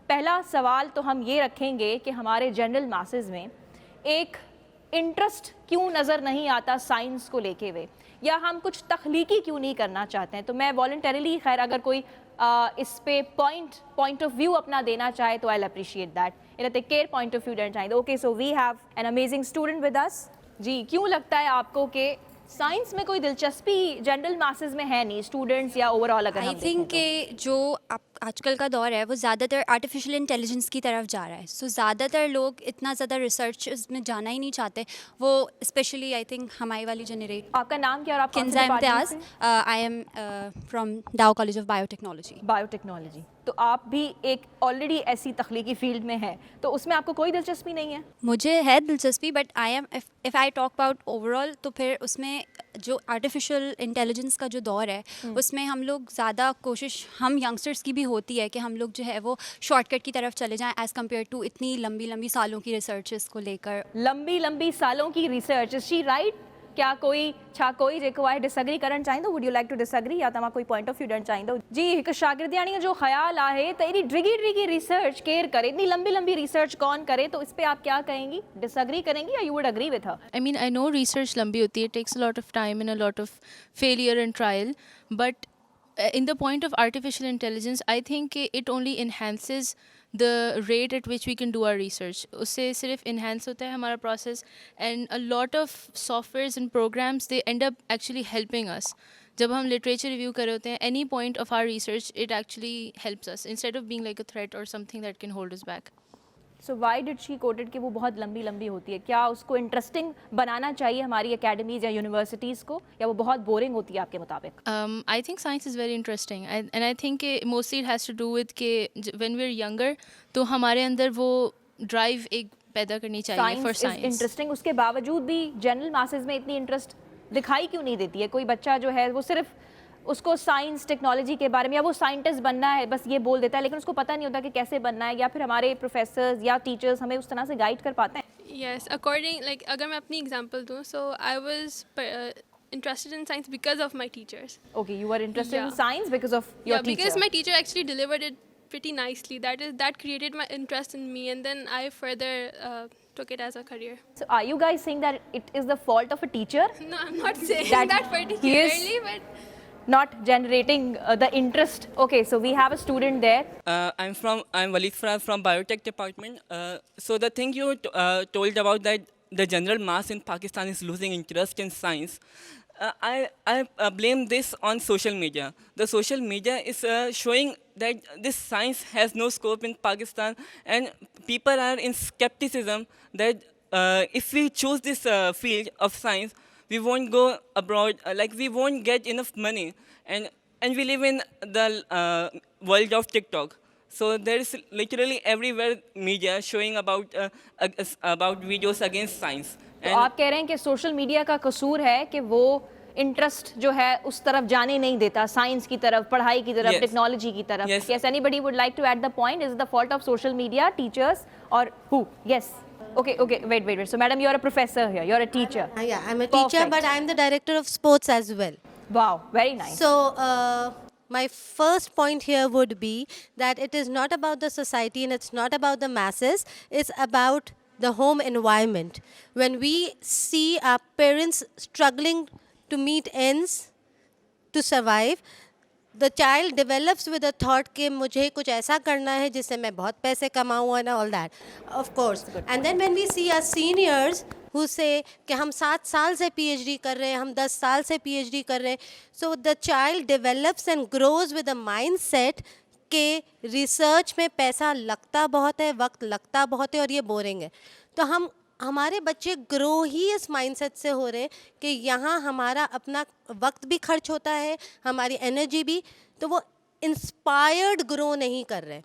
पहला सवाल तो हम ये रखेंगे कि हमारे जनरल मासेस में एक इंटरेस्ट क्यों नज़र नहीं आता साइंस को लेके हुए, या हम कुछ तख्लीकी क्यों नहीं करना चाहते हैं। तो मैं वॉलंटरीली, खैर अगर कोई इस पे पॉइंट ऑफ व्यू अपना देना चाहे तो आई अप्रिशिएट दैट। इन take care point of view देना चाहिए। Okay, so we have an amazing student with us. जी, क्यों लगता है आपको कि साइंस में कोई दिलचस्पी जनरल मासेस में है नहीं, स्टूडेंट्स या ओवरऑल अगर आई हम थिंक देखें कि जो आजकल का दौर है वो ज़्यादातर आर्टिफिशियल इंटेलिजेंस की तरफ जा रहा है। सो ज़्यादातर लोग इतना ज़्यादा रिसर्च में जाना ही नहीं चाहते। वो स्पेशली आई थिंक हमारी वाली जनरेट। तो आपका नाम क्या और आप कौन से किन्जा डिपार्टमेंट इम्तियाज़, से? आई एम फ्रॉम डाउ कॉलेज ऑफ बायोटेक्नोलॉजी। बायोटेक्नोलॉजी। तो आप भी एक ऑलरेडी ऐसी तख्लीकी फील्ड में हैं, तो उसमें आपको कोई दिलचस्पी नहीं है? मुझे है दिलचस्पी, but I am if I talk about overall, तो फिर उसमें जो आर्टिफिशियल इंटेलिजेंस का जो दौर है उसमें हम लोग ज़्यादा कोशिश हम यंगस्टर्स की भी होती है कि हम लोग जो है वो शॉर्टकट की तरफ चले जाएं एज़ कम्पेयर टू इतनी लंबी लंबी सालों की रिसर्चेस को लेकर। लंबी लंबी सालों की रिसर्च, इज शी राइट? क्या कोई जेको आहे डिसएग्री करण चाहींदो? Would you like to disagree, या तव्हां कोई पॉइंट ऑफ व्यू ॾियणु चाहींदो? जी, हिकु शागिर्दियाणीअ जो ख़्याल आहे त एॾी डिघी रिसर्च केरु करे, इतनी लंबी लंबी रिसर्च कौन करे, तो इस पे आप क्या कहेंगी? डिसएग्री करेंगी या you would agree with her? I mean, I know research लंबी होती है, takes a lot of time and a lot of failure and trial, but in the point of artificial intelligence, I think it only enhances the rate at which we can do our research. उससे सिर्फ enhance होता है हमारा process, and a lot of softwares and programs, they end up actually helping us. जब हम literature review कर रहे होते हैं, any point of our research, it actually helps us instead of being like a threat or something that can hold us back. So why did she coated कि वो बहुत लंबी लंबी होती है? क्या उसको इंटरेस्टिंग बनाना चाहिए हमारी एकेडमीज या यूनिवर्सिटीज़ को, या वो बहुत बोरिंग होती है आपके मुताबिक? I think science is very interesting, and I think mostly it has to do with कि when we're younger, तो हमारे अंदर वो drive एक पैदा करनी चाहिए for science is science. Interesting, उसके बावजूद भी जनरल मासेस में इतनी इंटरेस्ट दिखाई क्यों नहीं देती है? कोई बच्चा जो है वो सिर्फ उसको साइंस टेक्नोलॉजी के बारे में, या वो साइंटिस्ट बनना है बस ये बोल देता है, लेकिन उसको पता नहीं होता कि कैसे बनना है, या फिर हमारे प्रोफेसर्स या टीचर्स हमें उस तरह से गाइड कर पाते हैं? Yes, according like अगर मैं अपनी एग्जांपल दूँ, so I was interested in science because of my teachers. Okay, you are interested in Yeah. Science because of your Yeah, because teacher. my teacher actually delivered it pretty nicely. That created my interest in me, and then I further took it as a career. So are you guys saying that it is the fault of a teacher No, I'm not saying That that, he is- particularly, but not generating the interest? Okay, so we have a student there. I'm Walid Faraz from Biotech department. So the thing you told about that the general mass in Pakistan is losing interest in science. I blame this on social media. The social media is showing that this science has no scope in Pakistan, and people are in skepticism that if we choose this field of science, we won't go abroad, like we won't get enough money, and we live in the world of TikTok. So there is literally everywhere media showing about videos against science. तो आप कह रहे हैं कि social media का कसूर है कि वो इंटरेस्ट जो है उस तरफ जाने नहीं देता, साइंस की तरफ, पढ़ाई की तरफ, Yes. टेक्नोलॉजी की तरफ। Yes. Yes, anybody would like to add the point? Is it the fault of social media, teachers, or who? Yes. Okay, wait. So madam, you're a professor here, you're a teacher. Yeah, I'm a teacher, Perfect. but I'm the director of sports as well. Wow, very nice. So, my first point here would be that it is not about the society and it's not about the masses, it's about the home environment. When we see our parents struggling to meet ends to survive, the child develops with a thought कि मुझे कुछ ऐसा करना है जिससे मैं बहुत पैसे कमाऊँ and all that, of course. And then when we see our seniors who say कि हम 7 साल से PhD कर रहे हैं, हम 10 साल से PhD कर रहे हैं, so the child develops and grows with a mindset कि रिसर्च में पैसा लगता बहुत है, वक्त लगता बहुत है और ये बोरिंग है. तो हमारे बच्चे ग्रो ही इस माइंडसेट से हो रहे हैं कि यहाँ हमारा अपना वक्त भी खर्च होता है, हमारी एनर्जी भी, तो वो इंस्पायर्ड ग्रो नहीं कर रहे.